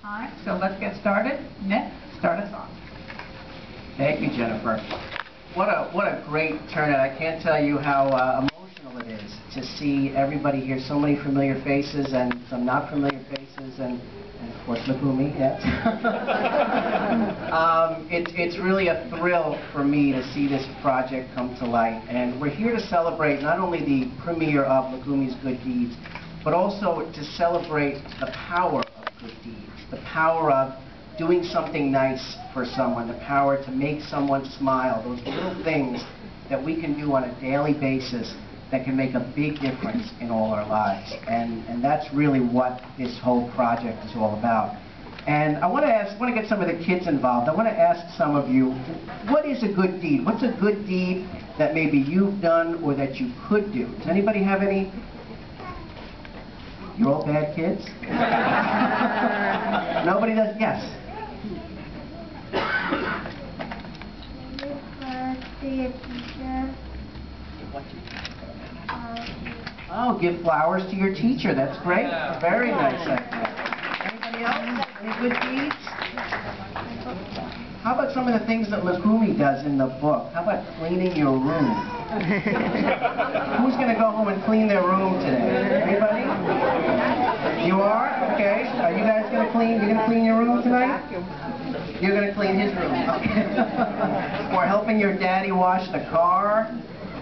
Alright, so let's get started. Nick, start us off. Thank you, Jennifer. What a great turnout. I can't tell you how emotional it is to see everybody here, so many familiar faces and some not familiar faces, and of course Loukoumi, yes. It's really a thrill for me to see this project come to light, and we're here to celebrate not only the premiere of Loukoumi's Good Deeds, but also to celebrate the power of good deeds, the power of doing something nice for someone, the power to make someone smile, those little things that we can do on a daily basis that can make a big difference in all our lives. And that's really what this whole project is all about. And I want to get some of the kids involved. I want to ask some of you, what is a good deed? What's a good deed that maybe you've done or that you could do? Does anybody have any? You're all bad kids? Nobody does? Yes. Oh, give flowers to your teacher. That's great. Very nice idea. Anybody else? Any good deeds? How about some of the things that Loukoumi does in the book? How about cleaning your room? Who's going to go home and clean their room today? Anybody? You are? Okay. Are you guys going to clean? You're going to clean your room tonight? You're going to clean his room. Okay. Or helping your daddy wash the car.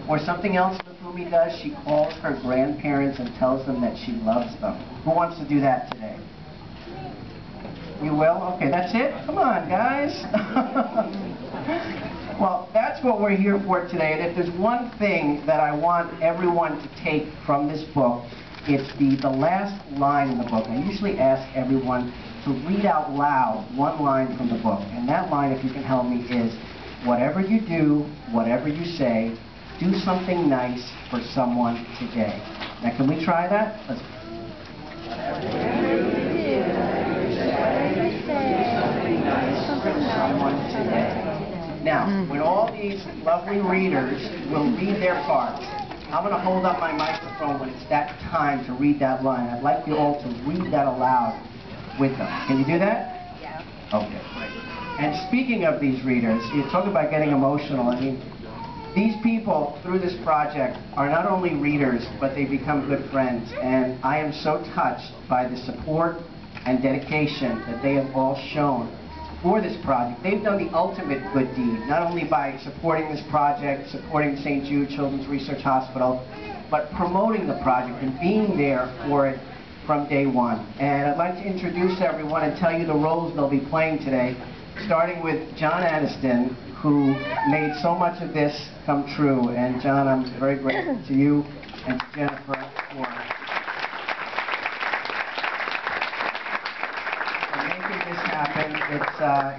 Or something else Loukoumi does, she calls her grandparents and tells them that she loves them. Who wants to do that today? You will? Okay, that's it? Come on, guys. Well, that's what we're here for today. And if there's one thing that I want everyone to take from this book, it's the last line in the book. I usually ask everyone to read out loud one line from the book. And that line, if you can help me, is, whatever you do, whatever you say, do something nice for someone today. Now, can we try that? Let's. Now, when all these lovely readers will read their parts, I'm going to hold up my microphone when it's that time to read that line. I'd like you all to read that aloud with them. Can you do that? Yeah. Okay, great. And speaking of these readers, you talk about getting emotional. I mean, these people, through this project, are not only readers, but they become good friends. And I am so touched by the support and dedication that they have all shown for this project. They've done the ultimate good deed, not only by supporting this project, supporting St. Jude Children's Research Hospital, but promoting the project and being there for it from day one. And I'd like to introduce everyone and tell you the roles they'll be playing today, starting with John Aniston, who made so much of this come true. And John, I'm very grateful to you and to Jennifer for making this happen.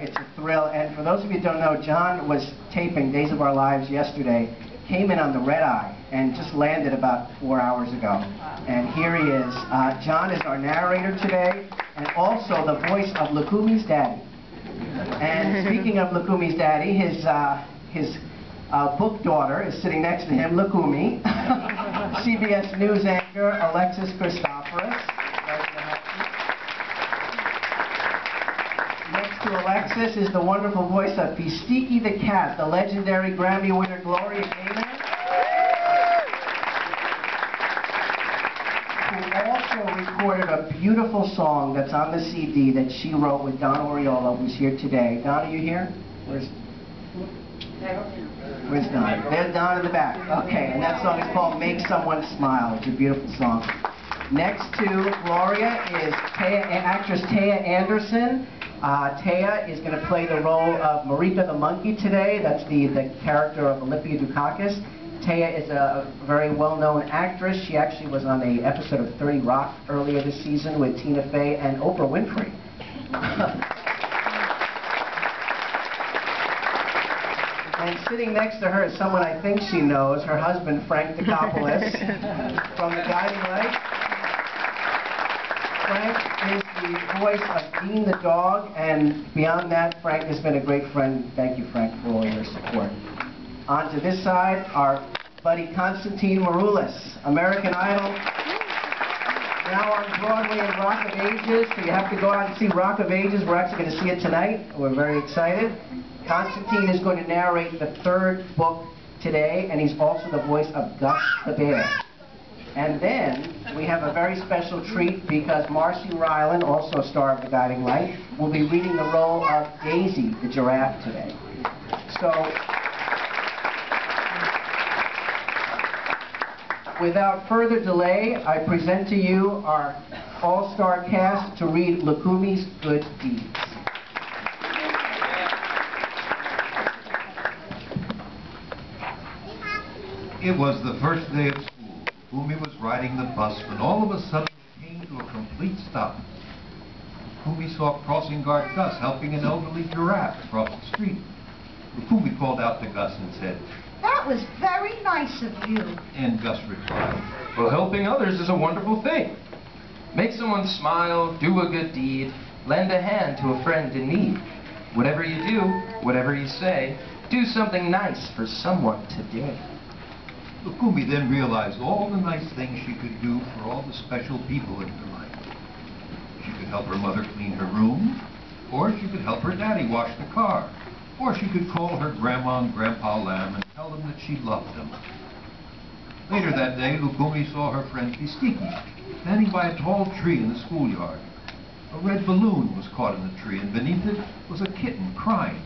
It's a thrill. And for those of you who don't know, John was taping Days of Our Lives yesterday, came in on the red eye, and just landed about 4 hours ago. And here he is. John is our narrator today, and also the voice of Loukoumi's daddy. And speaking of Loukoumi's daddy, his book daughter is sitting next to him, Loukoumi. CBS News anchor Alexis Christoforous. Next to Alexis is the wonderful voice of Fistiki the cat, the legendary Grammy winner Gloria Gaynor, who also recorded a beautiful song that's on the CD that she wrote with Don Oriola, who's here today. Don, are you here? Where's Don? There's Don in the back. Okay, and that song is called Make Someone Smile. It's a beautiful song. Next to Gloria is actress Taya Anderson. Taya is going to play the role of Marika the monkey today. That's the character of Olivia Dicopoulos. Taya is a very well-known actress. She actually was on an episode of 30 Rock earlier this season with Tina Fey and Oprah Winfrey. And sitting next to her is someone I think she knows, her husband, Frank Dicopoulos, from The Guiding Light. Frank is the voice of Dean the dog, and beyond that, Frank has been a great friend. Thank you, Frank, for all your support. On to this side, our buddy Constantine Maroulis, American Idol now on Broadway in Rock of Ages, so you have to go out and see Rock of Ages. We're actually going to see it tonight. We're very excited. Constantine is going to narrate the third book today, and he's also the voice of Gus the Bear. And then we have a very special treat because Marcy Ryland, also a star of The Guiding Light, will be reading the role of Daisy, the giraffe, today. So, without further delay, I present to you our all-star cast to read Loukoumi's Good Deeds. It was the first day of school. Loukoumi was riding the bus when all of a sudden it came to a complete stop. Loukoumi saw crossing guard Gus helping an elderly giraffe cross the street. Loukoumi called out to Gus and said, "That was very nice of you." And Gus replied, "Well, helping others is a wonderful thing. Make someone smile, do a good deed, lend a hand to a friend in need. Whatever you do, whatever you say, do something nice for someone today." Loukoumi then realized all the nice things she could do for all the special people in her life. She could help her mother clean her room, or she could help her daddy wash the car, or she could call her grandma and grandpa Lamb and tell them that she loved them. Later that day, Loukoumi saw her friend Pistiki standing by a tall tree in the schoolyard. A red balloon was caught in the tree, and beneath it was a kitten crying.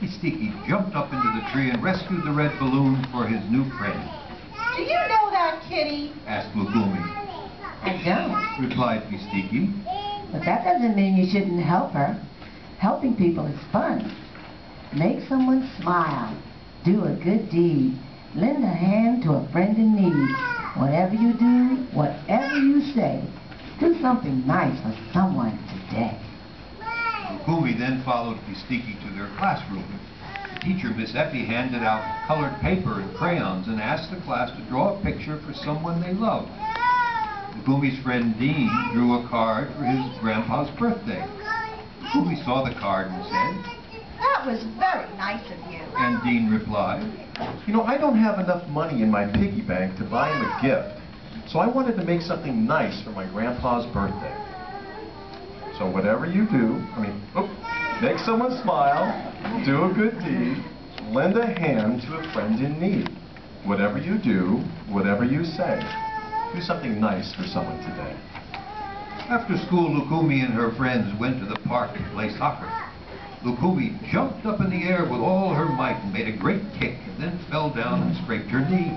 Pistiki jumped up into the tree and rescued the red balloon for his new friend. "Do you know that kitty?" asked Loukoumi. I don't. Replied Pistiki. But that doesn't mean you shouldn't help her. Helping people is fun. Make someone smile. Do a good deed. Lend a hand to a friend in need. Whatever you do, whatever you say, do something nice for someone today. Loukoumi then followed Pistiki to their classroom. The teacher, Miss Effie, handed out colored paper and crayons and asked the class to draw a picture for someone they loved. Loukoumi's friend Dean drew a card for his grandpa's birthday. Loukoumi saw the card and said, "That was very nice of you." and Dean replied, "You know, I don't have enough money in my piggy bank to buy him a gift, so I wanted to make something nice for my grandpa's birthday. So whatever you do, make someone smile, do a good deed, lend a hand to a friend in need. Whatever you do, whatever you say, do something nice for someone today." After school, Loukoumi and her friends went to the park to play soccer. Loukoumi jumped up in the air with all her might and made a great kick, and then fell down and scraped her knee.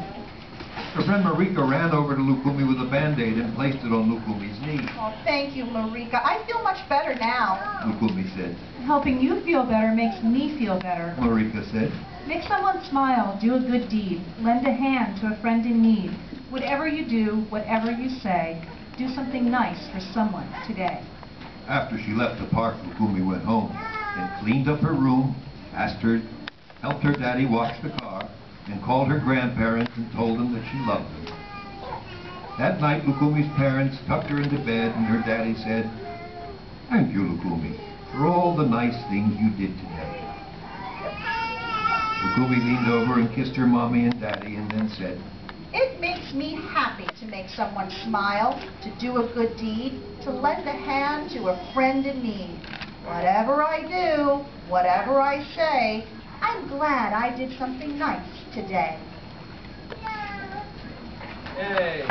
Her friend Marika ran over to Loukoumi with a Band-Aid and placed it on Loukoumi's knee. "Oh, thank you, Marika. I feel much better now." Loukoumi said. Helping you feel better makes me feel better. Marika said. Make someone smile, do a good deed, lend a hand to a friend in need. Whatever you do, whatever you say, do something nice for someone today. After she left the park, Loukoumi went home and cleaned up her room, helped her daddy wash the car, and called her grandparents and told them that she loved them. That night, Loukoumi's parents tucked her into bed, and her daddy said, "Thank you, Loukoumi, for all the nice things you did today." Loukoumi leaned over and kissed her mommy and daddy, and then said, "It makes me happy to make someone smile, to do a good deed, to lend a hand to a friend in need. Whatever I do, whatever I say, I'm glad I did something nice today." Yay!